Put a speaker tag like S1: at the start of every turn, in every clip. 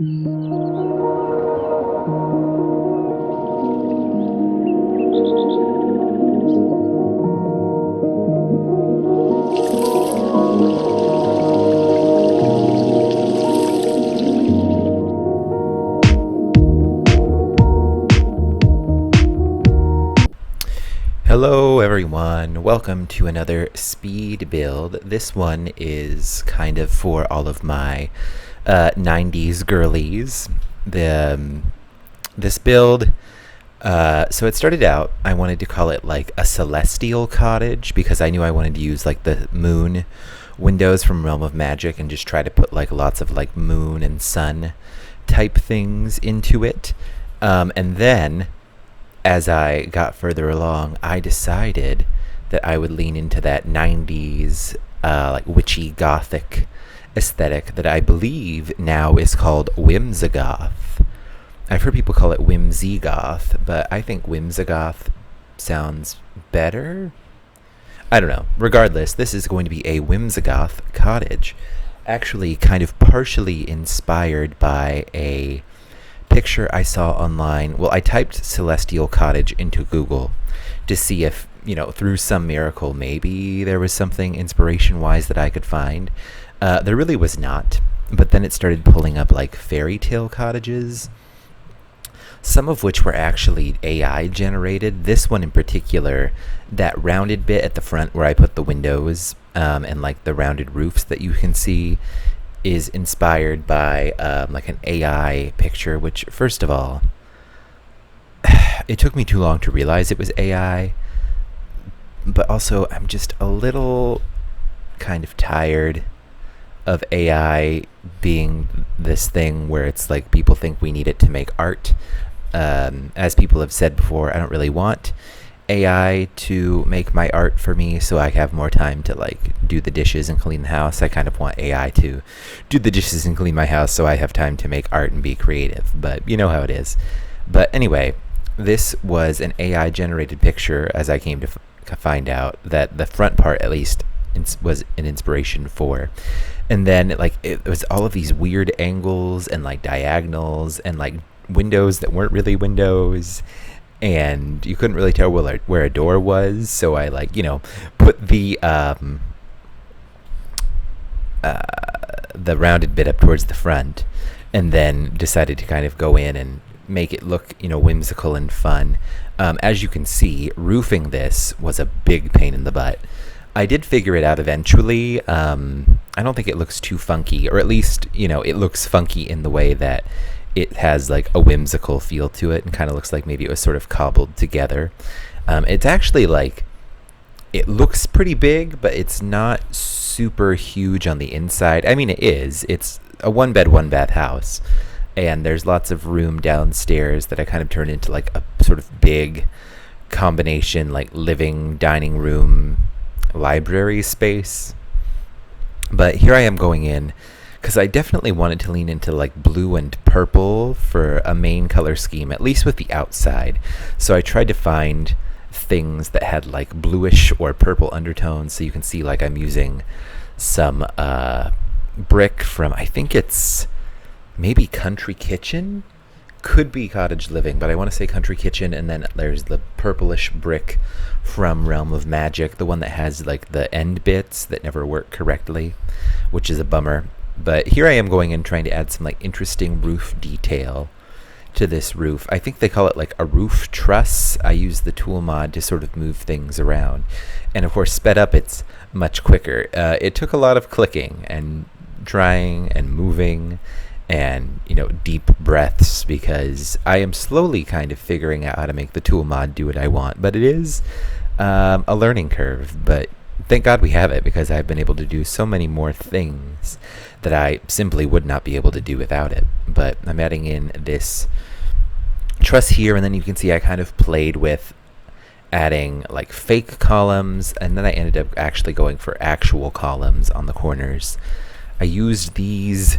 S1: Hello everyone, welcome to another speed build. This one is kind of for all of my 90s girlies. This build, so it started out, I wanted to call it like a celestial cottage because I knew I wanted to use like the moon windows from Realm of Magic and just try to put like lots of like moon and sun type things into it. And then as I got further along, I decided that I would lean into that 90s like witchy gothic aesthetic that I believe now is called Whimsigoth. I've heard people call it Whimsigoth, but I think Whimsigoth sounds better. I don't know. Regardless, this is going to be a Whimsigoth cottage. Actually, kind of partially inspired by a picture I saw online. Well, I typed Celestial Cottage into Google to see if, through some miracle, maybe there was something inspiration-wise that I could find. There really was not, but then it started pulling up like fairy tale cottages, some of which were actually AI generated. This one in particular, that rounded bit at the front where I put the windows and like the rounded roofs that you can see, is inspired by like an AI picture, which, first of all, it took me too long to realize it was AI, but also I'm just a little kind of tired of AI being this thing where it's like people think we need it to make art. As people have said before, I don't really want AI to make my art for me so I have more time to like do the dishes and clean the house. I kind of want AI to do the dishes and clean my house so I have time to make art and be creative, but you know how it is. But anyway, this was an AI generated picture, as I came to find out that the front part at least was an inspiration for. And then like it was all of these weird angles and like diagonals and like windows that weren't really windows, and you couldn't really tell where a door was, so I put the rounded bit up towards the front, and then decided to kind of go in and make it look whimsical and fun. As you can see, roofing this was a big pain in the butt. I did figure it out eventually. I don't think it looks too funky, or at least it looks funky in the way that it has like a whimsical feel to it and kind of looks like maybe it was sort of cobbled together. It's actually like, it looks pretty big, but it's not super huge on the inside. I mean, it's a one bed, one bath house, and there's lots of room downstairs that I kind of turned into like a sort of big combination, like living, dining room, library space. But here I am going in because I definitely wanted to lean into like blue and purple for a main color scheme, at least with the outside. So I tried to find things that had like bluish or purple undertones. So you can see like I'm using some brick from, I think it's maybe Country Kitchen, could be Cottage Living, but I want to say Country Kitchen. And then there's the purplish brick from Realm of Magic, the one that has like the end bits that never work correctly, which is a bummer. But here I am going in trying to add some like interesting roof detail to this roof. I think they call it like a roof truss. I use the tool mod to sort of move things around. And of course, sped up, it's much quicker. It took a lot of clicking and trying and moving and, deep breaths, because I am slowly kind of figuring out how to make the tool mod do what I want. But it is a learning curve. But thank God we have it, because I've been able to do so many more things that I simply would not be able to do without it. But I'm adding in this truss here, and then you can see I kind of played with adding like fake columns, and then I ended up actually going for actual columns on the corners. I used these,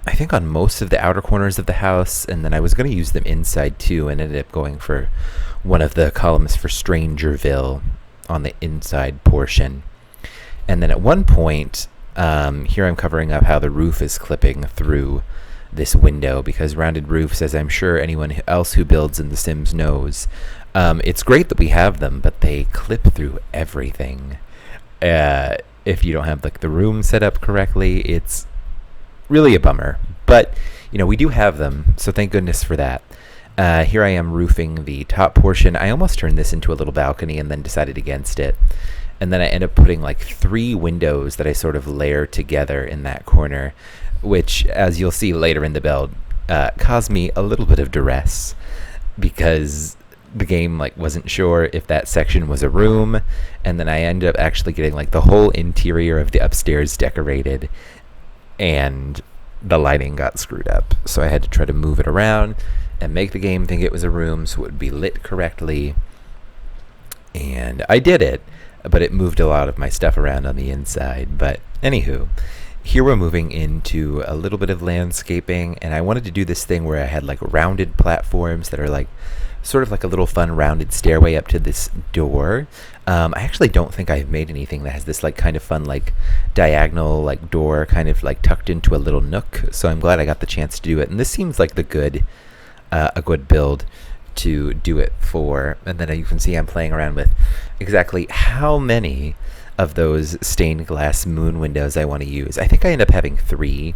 S1: I think, on most of the outer corners of the house, and then I was going to use them inside too, and ended up going for one of the columns for Strangerville on the inside portion. And then at one point, here I'm covering up how the roof is clipping through this window, because rounded roofs, as I'm sure anyone else who builds in The Sims knows, it's great that we have them, but they clip through everything. If you don't have like the room set up correctly, it's really a bummer. But we do have them, so thank goodness for that. Here I am roofing the top portion. I almost turned this into a little balcony and then decided against it. And then I end up putting like 3 windows that I sort of layer together in that corner, which, as you'll see later in the build, caused me a little bit of duress, because the game like wasn't sure if that section was a room, and then I ended up actually getting like the whole interior of the upstairs decorated, and the lighting got screwed up. So I had to try to move it around and make the game think it was a room so it would be lit correctly. And I did it, but it moved a lot of my stuff around on the inside. But anywho, here we're moving into a little bit of landscaping, and I wanted to do this thing where I had like rounded platforms that are like sort of like a little fun rounded stairway up to this door. I actually don't think I've made anything that has this like kind of fun like diagonal like door kind of like tucked into a little nook, so I'm glad I got the chance to do it. And this seems like a good build to do it for. And then you can see I'm playing around with exactly how many of those stained glass moon windows I want to use. I think I end up having 3.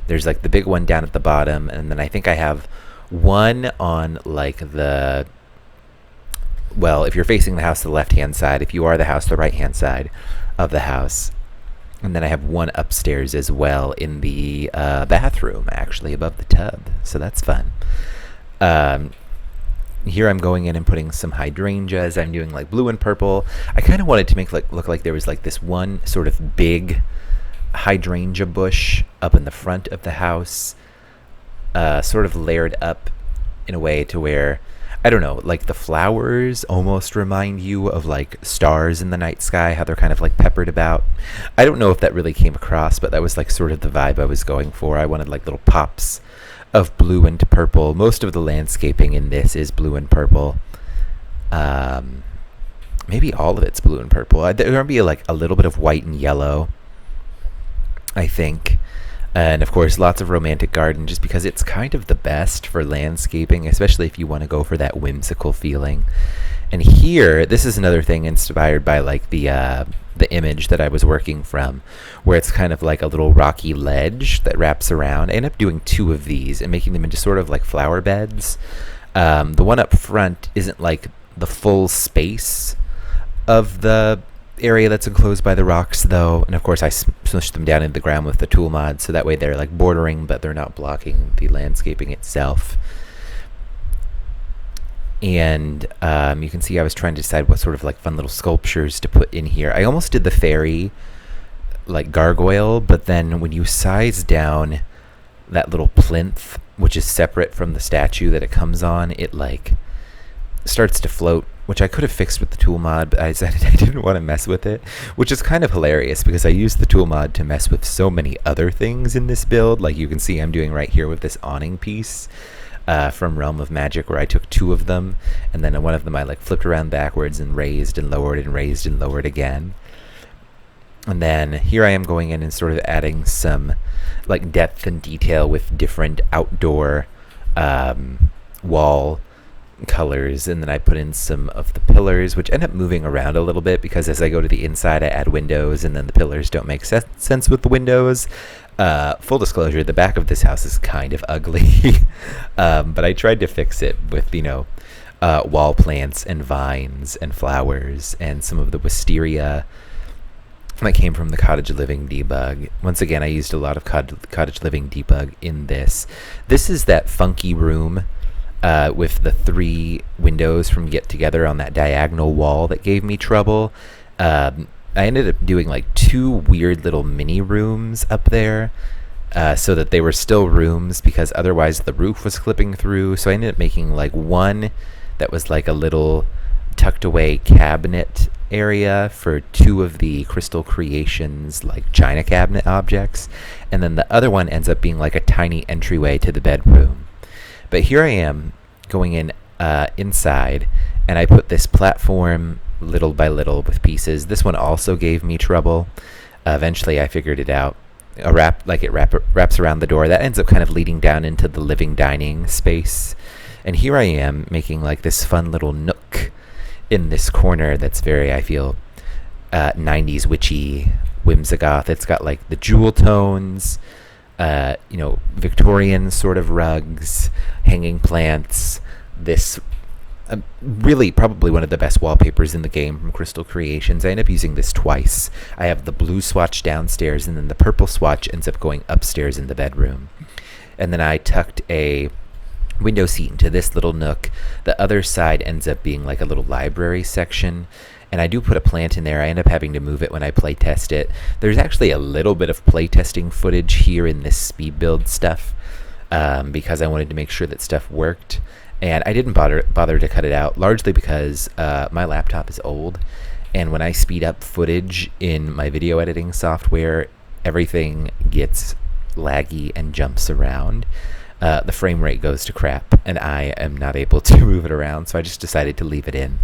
S1: There's like the big one down at the bottom, and then I think I have one on like the, well, if you're facing the house, the left-hand side. If you are the house, the right-hand side of the house. And then I have one upstairs as well in the bathroom, actually, above the tub. So that's fun. Here I'm going in and putting some hydrangeas. I'm doing like blue and purple. I kind of wanted to make look like there was like this one sort of big hydrangea bush up in the front of the house, sort of layered up in a way to where, I don't know, like the flowers almost remind you of like stars in the night sky, how they're kind of like peppered about. I don't know if that really came across, but that was like sort of the vibe I was going for. I wanted like little pops of blue and purple. Most of the landscaping in this is blue and purple. Maybe all of it's blue and purple. There'll be like a little bit of white and yellow, I think. And of course, lots of romantic garden, just because it's kind of the best for landscaping, especially if you want to go for that whimsical feeling. And here, this is another thing inspired by like the image that I was working from, where it's kind of like a little rocky ledge that wraps around. I ended up doing 2 of these and making them into sort of like flower beds. The one up front isn't like the full space of the area that's enclosed by the rocks, though, and of course I smushed them down into the ground with the tool mod, so that way they're like bordering, but they're not blocking the landscaping itself. And you can see I was trying to decide what sort of like fun little sculptures to put in here. I almost did the fairy like gargoyle, but then when you size down that little plinth, which is separate from the statue that it comes on, it like starts to float, which I could have fixed with the tool mod, but I decided I didn't want to mess with it, which is kind of hilarious because I used the tool mod to mess with so many other things in this build. Like you can see I'm doing right here with this awning piece from Realm of Magic, where I took 2 of them, and then one of them I like flipped around backwards and raised and lowered and raised and lowered again. And then here I am going in and sort of adding some like depth and detail with different outdoor wall colors, and then I put in some of the pillars, which end up moving around a little bit because as I go to the inside I add windows, and then the pillars don't make sense with the windows. Full disclosure, the back of this house is kind of ugly, but I tried to fix it with wall plants and vines and flowers and some of the wisteria that came from the Cottage Living debug. Once again, I used a lot of Cottage Living debug in this. This is that funky room with the 3 windows from Get Together on that diagonal wall that gave me trouble. I ended up doing like 2 weird little mini rooms up there so that they were still rooms, because otherwise the roof was clipping through. So I ended up making like one that was like a little tucked away cabinet area for 2 of the Crystal Creations like china cabinet objects, and then the other one ends up being like a tiny entryway to the bedroom. But here I am going in inside, and I put this platform little by little with pieces. This one also gave me trouble. Eventually I figured it out, wraps around the door. That ends up kind of leading down into the living dining space. And here I am making like this fun little nook in this corner that's very, I feel, 90s witchy, whimsigoth. It's got like the jewel tones, Victorian sort of rugs, hanging plants, this really probably one of the best wallpapers in the game from Crystal Creations. I end up using this twice. I have the blue swatch downstairs, and then the purple swatch ends up going upstairs in the bedroom. And then I tucked a window seat into this little nook. The other side ends up being like a little library section. And I do put a plant in there. I end up having to move it when I play test it. There's actually a little bit of play testing footage here in this speed build stuff because I wanted to make sure that stuff worked. And I didn't bother to cut it out, largely because my laptop is old. And when I speed up footage in my video editing software, everything gets laggy and jumps around. The frame rate goes to crap, and I am not able to move it around, so I just decided to leave it in.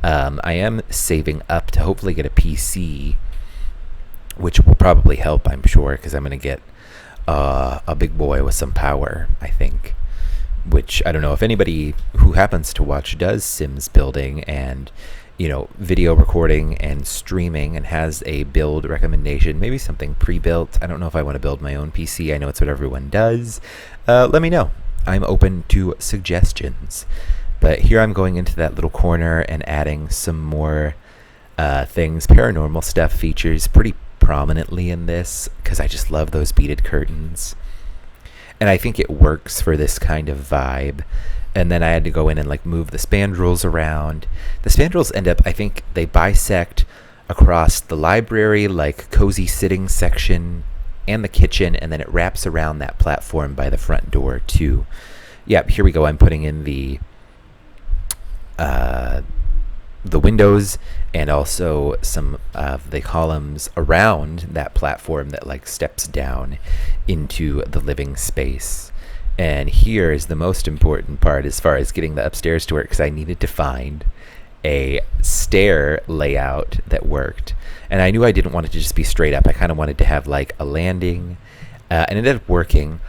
S1: I am saving up to hopefully get a PC, which will probably help, I'm sure, because I'm going to get a big boy with some power, I think. Which I don't know if anybody who happens to watch does Sims building and, video recording and streaming and has a build recommendation, maybe something pre-built. I don't know if I want to build my own PC. I know it's what everyone does. Let me know. I'm open to suggestions. But here I'm going into that little corner and adding some more things. Paranormal stuff features pretty prominently in this because I just love those beaded curtains. And I think it works for this kind of vibe. And then I had to go in and like move the spandrels around. The spandrels end up, I think they bisect across the library, like cozy sitting section and the kitchen. And then it wraps around that platform by the front door too. Yep, here we go. I'm putting in the windows and also some of the columns around that platform that like steps down into the living space. And here is the most important part as far as getting the upstairs to work, because I needed to find a stair layout that worked. And I knew I didn't want it to just be straight up. I kind of wanted to have like a landing, and it ended up working.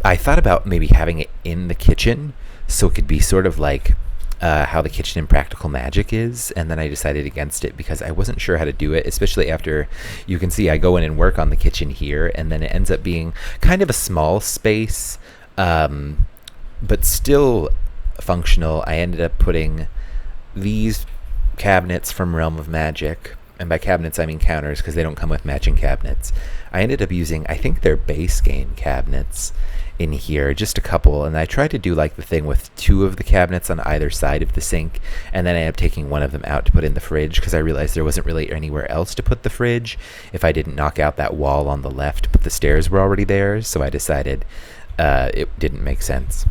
S1: I thought about maybe having it in the kitchen so it could be sort of like how the kitchen in Practical Magic is, and then I decided against it because I wasn't sure how to do it, especially after you can see I go in and work on the kitchen here, and then it ends up being kind of a small space, but still functional. I ended up putting these cabinets from Realm of Magic, and by cabinets I mean counters because they don't come with matching cabinets. I ended up using, I think they're base game cabinets in here, just a couple, and I tried to do like the thing with two of the cabinets on either side of the sink, and then I ended up taking one of them out to put in the fridge because I realized there wasn't really anywhere else to put the fridge if I didn't knock out that wall on the left, but the stairs were already there, so I decided it didn't make sense.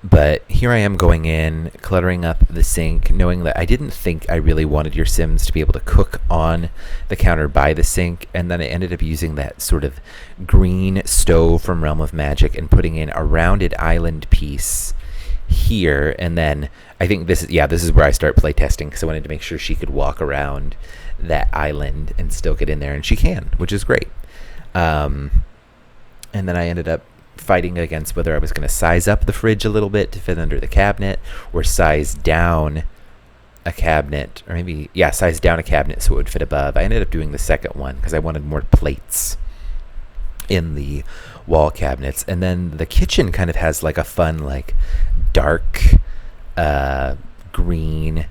S1: But here I am going in, cluttering up the sink, knowing that I didn't think I really wanted your Sims to be able to cook on the counter by the sink, and then I ended up using that sort of green stove from Realm of Magic and putting in a rounded island piece here, and then I think this is where I start playtesting because I wanted to make sure she could walk around that island and still get in there, and she can, which is great. And then I ended up fighting against whether I was going to size up the fridge a little bit to fit under the cabinet or size down a cabinet, or maybe, size down a cabinet so it would fit above. I ended up doing the second one because I wanted more plates in the wall cabinets. And then the kitchen kind of has like a fun, like dark green,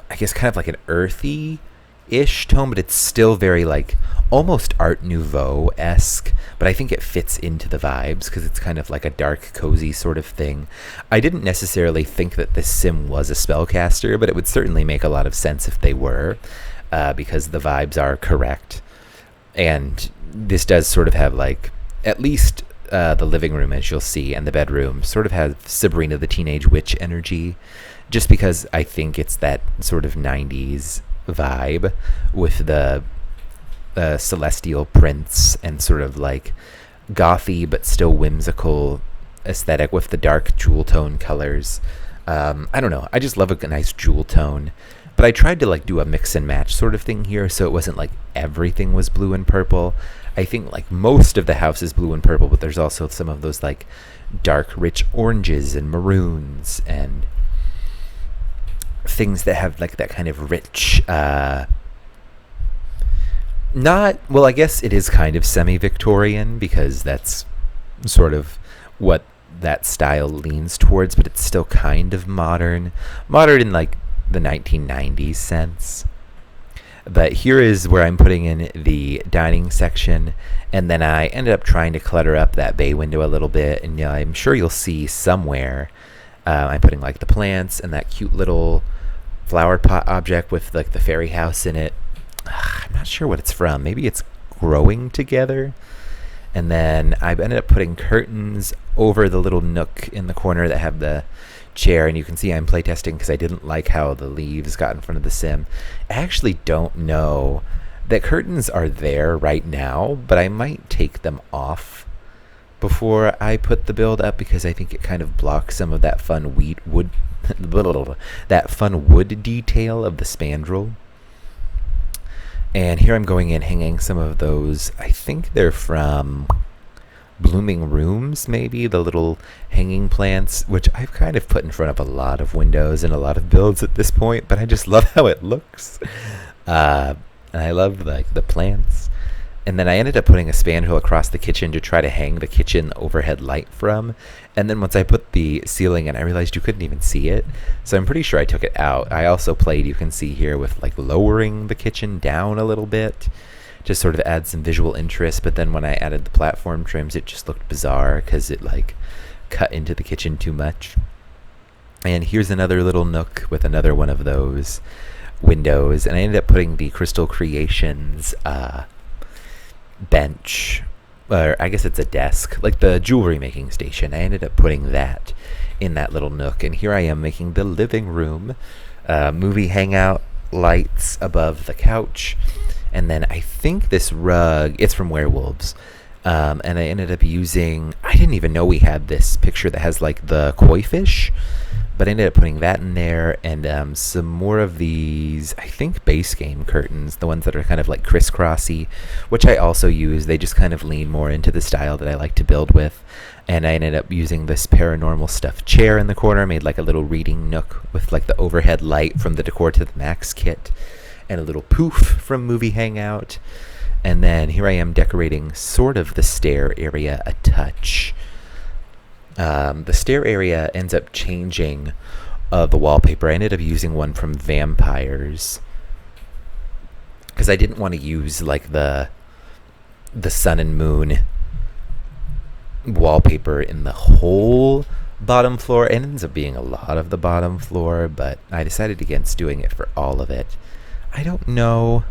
S1: I guess kind of like an earthy-ish tone, but it's still very like almost Art Nouveau-esque, but I think it fits into the vibes because it's kind of like a dark, cozy sort of thing. I didn't necessarily think that this sim was a spellcaster, but it would certainly make a lot of sense if they were, because the vibes are correct. And this does sort of have like, at least the living room, as you'll see, and the bedroom sort of has Sabrina the Teenage Witch energy, just because I think it's that sort of 90s vibe with the celestial prints and sort of like gothy but still whimsical aesthetic with the dark jewel tone colors. I don't know, I just love a nice jewel tone. But I tried to like do a mix and match sort of thing here, so it wasn't like everything was blue and purple. I think like most of the house is blue and purple, but there's also some of those like dark, rich oranges and maroons and things that have like that kind of rich, not, well, I guess it is kind of semi-Victorian because that's sort of what that style leans towards, but it's still kind of modern in like the 1990s sense. But here is where I'm putting in the dining section, and then I ended up trying to clutter up that bay window a little bit, and I'm sure you'll see somewhere I'm putting like the plants and that cute little flower pot object with like the fairy house in it. I'm not sure what it's from. Maybe it's growing together. And then I ended up putting curtains over the little nook in the corner that have the chair, and you can see I'm playtesting because I didn't like how the leaves got in front of the sim. I actually don't know that curtains are there right now, but I might take them off before I put the build up because I think it kind of blocks some of that fun wood that fun wood detail of the spandrel. And here I'm going in hanging some of those, I think they're from Blooming Rooms, maybe, the little hanging plants, which I've kind of put in front of a lot of windows and a lot of builds at this point, but I just love how it looks. And I love like the plants. And then I ended up putting a spandrel across the kitchen to try to hang the kitchen overhead light from. And then once I put the ceiling in, I realized you couldn't even see it. So I'm pretty sure I took it out. I also played, you can see here, with like lowering the kitchen down a little bit, just sort of add some visual interest. But then when I added the platform trims, it just looked bizarre because it like cut into the kitchen too much. And here's another little nook with another one of those windows. And I ended up putting the Crystal Creations bench, or I guess it's a desk, like the jewelry making station. I ended up putting that in that little nook, and here I am making the living room, movie hangout lights above the couch, and then I think this rug, it's from Werewolves, and I ended up using, I didn't even know we had this picture that has like the koi fish, but I ended up putting that in there, and some more of these, I think, base game curtains, the ones that are kind of like crisscrossy, which I also use. They just kind of lean more into the style that I like to build with. And I ended up using this paranormal stuffed chair in the corner, made like a little reading nook with like the overhead light from the Decor to the Max kit, and a little poof from Movie Hangout. And then here I am decorating sort of the stair area a touch. The stair area ends up changing the wallpaper. I ended up using one from Vampires because I didn't want to use like the sun and moon wallpaper in the whole bottom floor. It ends up being a lot of the bottom floor, but I decided against doing it for all of it. I don't know,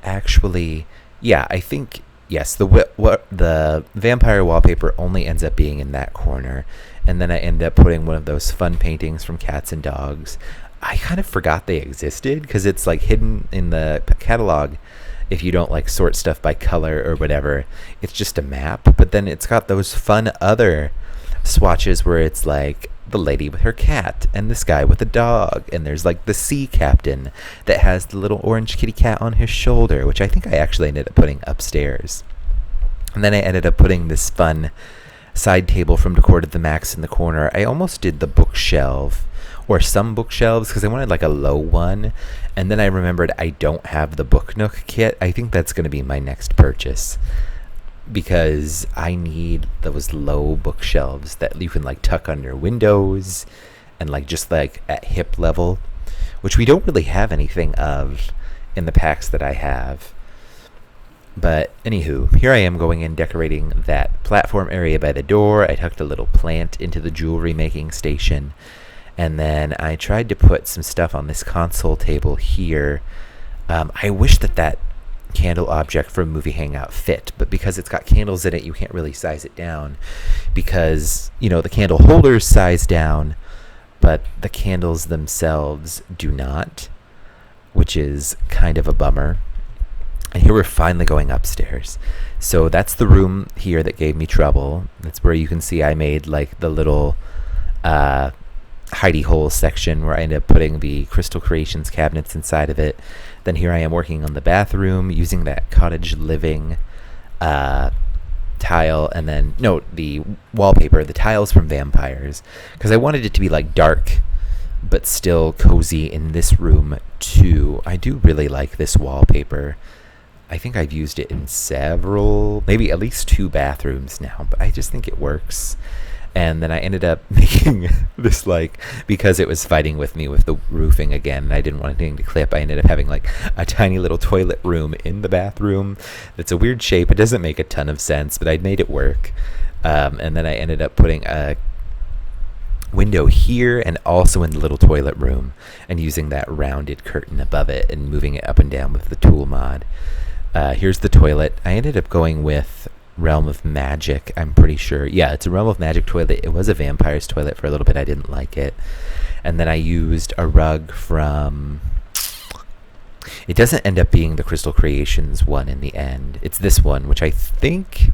S1: actually. Yeah, I think, yes, the vampire wallpaper only ends up being in that corner, and then I end up putting one of those fun paintings from Cats and Dogs. I kind of forgot they existed because it's like hidden in the catalog. If you don't like sort stuff by color or whatever, it's just a map. But then it's got those fun other swatches where it's like the lady with her cat and this guy with a dog, and there's like the sea captain that has the little orange kitty cat on his shoulder, which I think I actually ended up putting upstairs. And then I ended up putting this fun side table from Decor to the Max in the corner. I almost did the bookshelf or some bookshelves because I wanted like a low one, and then I remembered I don't have the Book Nook kit. I think that's going to be my next purchase because I need those low bookshelves that you can like tuck under windows and like just like at hip level, which we don't really have anything of in the packs that I have. But anywho, here I am going in decorating that platform area by the door. I tucked a little plant into the jewelry making station, and then I tried to put some stuff on this console table here. I wish that candle object from Movie Hangout fit, but because it's got candles in it, you can't really size it down because, you know, the candle holders size down, but the candles themselves do not, which is kind of a bummer. And here we're finally going upstairs. So that's the room here that gave me trouble. That's where you can see I made like the little hidey hole section where I ended up putting the Crystal Creations cabinets inside of it. Then here I am working on the bathroom using that cottage living tile, and then the wallpaper, the tiles from vampires, because I wanted it to be like dark but still cozy in this room too. I do really like this wallpaper. I think I've used it in several, maybe at least 2 bathrooms now, but I just think it works. And then I ended up making this, like, because it was fighting with me with the roofing again, and I didn't want anything to clip, I ended up having, like, a tiny little toilet room in the bathroom. That's a weird shape. It doesn't make a ton of sense, but I made it work. And then I ended up putting a window here and also in the little toilet room, and using that rounded curtain above it and moving it up and down with the tool mod. Here's the toilet. I ended up going with Realm of Magic, I'm pretty sure. Yeah, it's a Realm of Magic toilet. It was a vampire's toilet for a little bit. I didn't like it. And then I used a rug from... It doesn't end up being the Crystal Creations one in the end. It's this one, which I think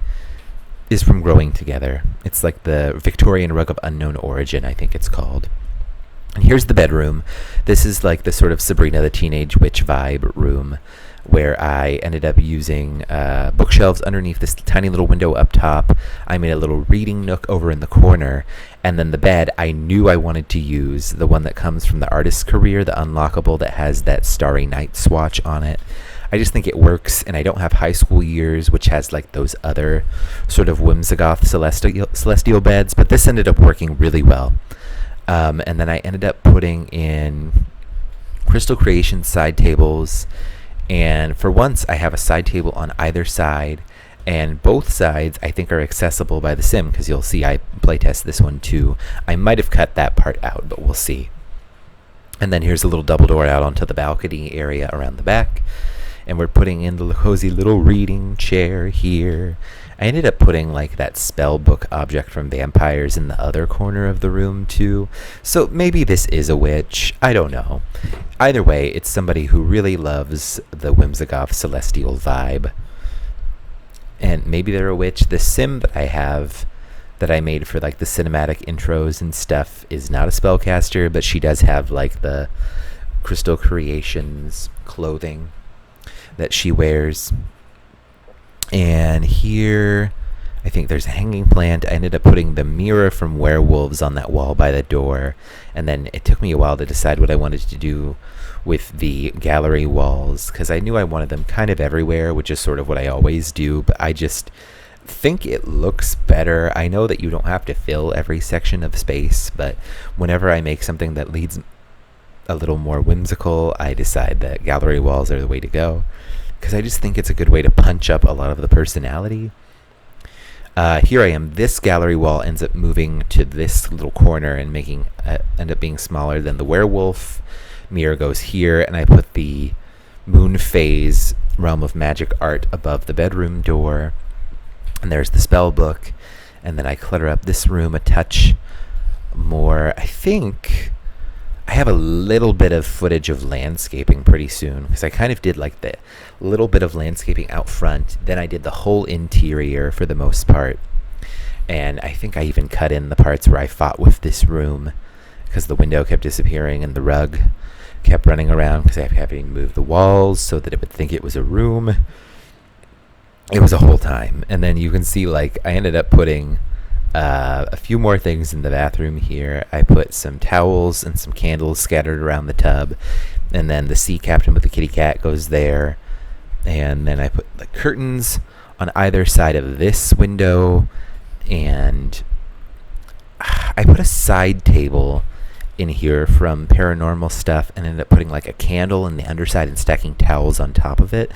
S1: is from Growing Together. It's like the Victorian Rug of Unknown Origin, I think it's called. And here's the bedroom. This is like the sort of Sabrina the Teenage Witch vibe room, where I ended up using bookshelves underneath this tiny little window up top. I made a little reading nook over in the corner. And then the bed, I knew I wanted to use the one that comes from the Artist's Career, the unlockable that has that Starry Night swatch on it. I just think it works, and I don't have High School Years, which has like those other sort of Whimsigoth celestial beds, but this ended up working really well. And then I ended up putting in Crystal Creations side tables. And for once, I have a side table on either side, and both sides I think are accessible by the sim, because you'll see I playtest this one too. I might have cut that part out, but we'll see. And then here's a little double door out onto the balcony area around the back, and we're putting in the cozy little reading chair here. I ended up putting like that spell book object from vampires in the other corner of the room too. So maybe this is a witch. I don't know. Either way, it's somebody who really loves the Whimsigoth celestial vibe. And maybe they're a witch. The sim that I have, that I made for like the cinematic intros and stuff, is not a spellcaster, but she does have like the Crystal Creations clothing that she wears. And here, I think there's a hanging plant. I ended up putting the mirror from Werewolves on that wall by the door. And then it took me a while to decide what I wanted to do with the gallery walls, because I knew I wanted them kind of everywhere, which is sort of what I always do. But I just think it looks better. I know that you don't have to fill every section of space, but whenever I make something that leads a little more whimsical, I decide that gallery walls are the way to go, because I just think it's a good way to punch up a lot of the personality. Here I am. This gallery wall ends up moving to this little corner and making end up being smaller than the werewolf. Mirror goes here, and I put the moon phase Realm of Magic art above the bedroom door. And there's the spell book. And then I clutter up this room a touch more. I think I have a little bit of footage of landscaping pretty soon, because I kind of did like the little bit of landscaping out front. Then I did the whole interior for the most part. And I think I even cut in the parts where I fought with this room, because the window kept disappearing and the rug kept running around, because I kept having to move the walls so that it would think it was a room. It was a whole time. And then you can see, like, I ended up putting a few more things in the bathroom here. I put some towels and some candles scattered around the tub, and then the sea captain with the kitty cat goes there. And then I put the curtains on either side of this window, and I put a side table in here from paranormal stuff, and ended up putting like a candle in the underside and stacking towels on top of it.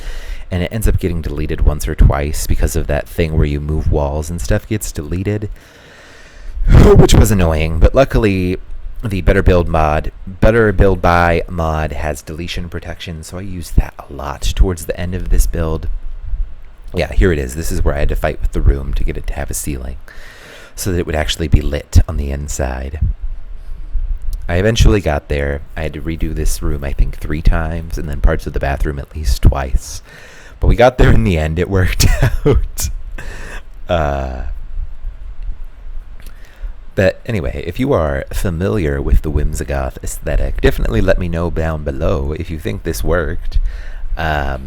S1: And it ends up getting deleted once or twice because of that thing where you move walls and stuff gets deleted, which was annoying. But luckily, the Better Build By mod has deletion protection, so I used that a lot towards the end of this build. Yeah, here it is. This is where I had to fight with the room to get it to have a ceiling, so that it would actually be lit on the inside. I eventually got there. I had to redo this room, I think, 3 times, and then parts of the bathroom at least twice. But we got there in the end. It worked out. But anyway, if you are familiar with the Whimsigoth aesthetic, definitely let me know down below if you think this worked. I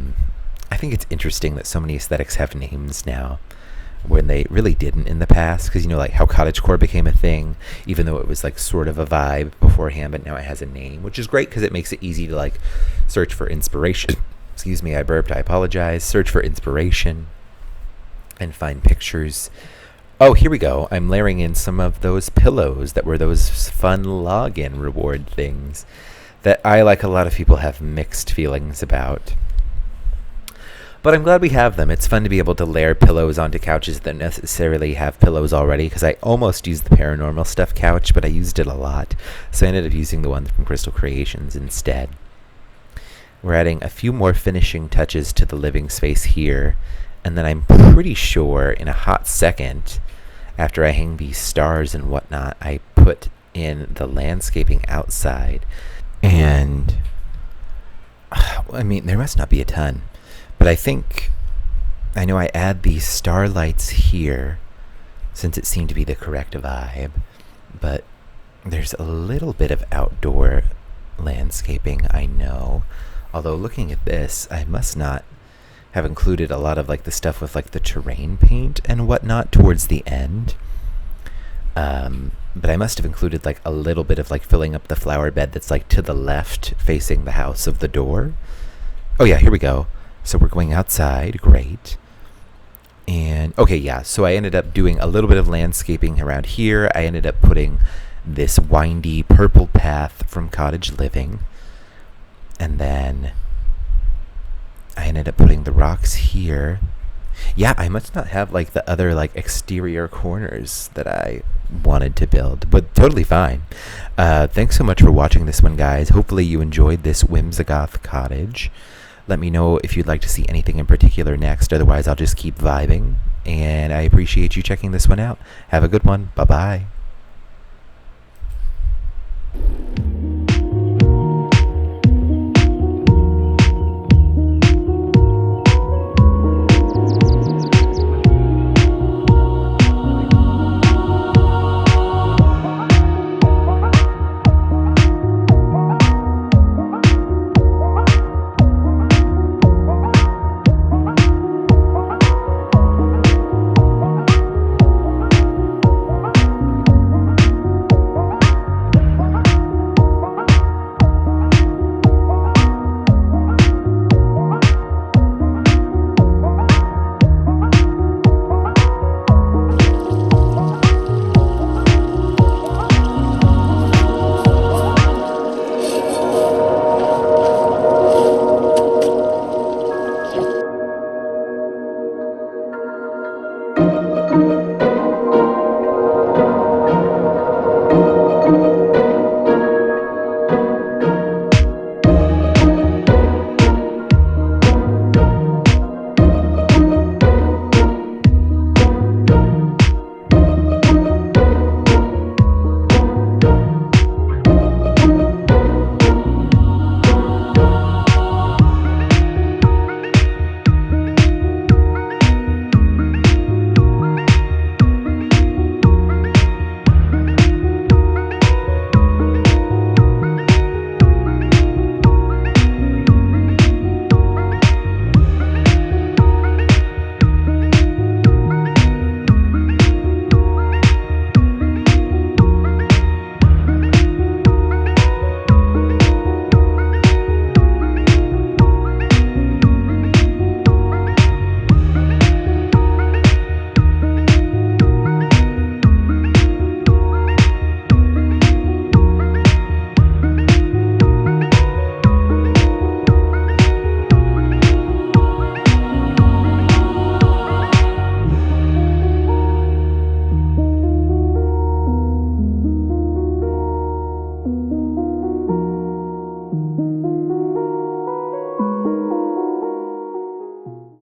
S1: think it's interesting that so many aesthetics have names now when they really didn't in the past, because like how cottagecore became a thing, even though it was like sort of a vibe beforehand, but now it has a name, which is great because it makes it easy to like search for inspiration. Excuse me, I burped, I apologize. Search for inspiration and find pictures. Oh, here we go. I'm layering in some of those pillows that were those fun login reward things that I, like a lot of people, have mixed feelings about. But I'm glad we have them. It's fun to be able to layer pillows onto couches that necessarily have pillows already, because I almost used the paranormal stuff couch, but I used it a lot. So I ended up using the one from Crystal Creations instead. We're adding a few more finishing touches to the living space here, and then I'm pretty sure in a hot second, after I hang these stars and whatnot, I put in the landscaping outside. And I mean, there must not be a ton, but I know I add these starlights here since it seemed to be the correct vibe, but there's a little bit of outdoor landscaping, I know. Although looking at this, I must not have included a lot of like the stuff with like the terrain paint and whatnot towards the end. But I must have included like a little bit of like filling up the flower bed that's like to the left facing the house of the door. Oh yeah, here we go. So we're going outside, great. And okay, yeah, so I ended up doing a little bit of landscaping around here. I ended up putting this windy purple path from Cottage Living. And then I ended up putting the rocks here. Yeah, I must not have like the other like exterior corners that I wanted to build, but totally fine. Thanks so much for watching this one, guys. Hopefully you enjoyed this Whimsigoth Cottage. Let me know if you'd like to see anything in particular next. Otherwise, I'll just keep vibing. And I appreciate you checking this one out. Have a good one. Bye-bye.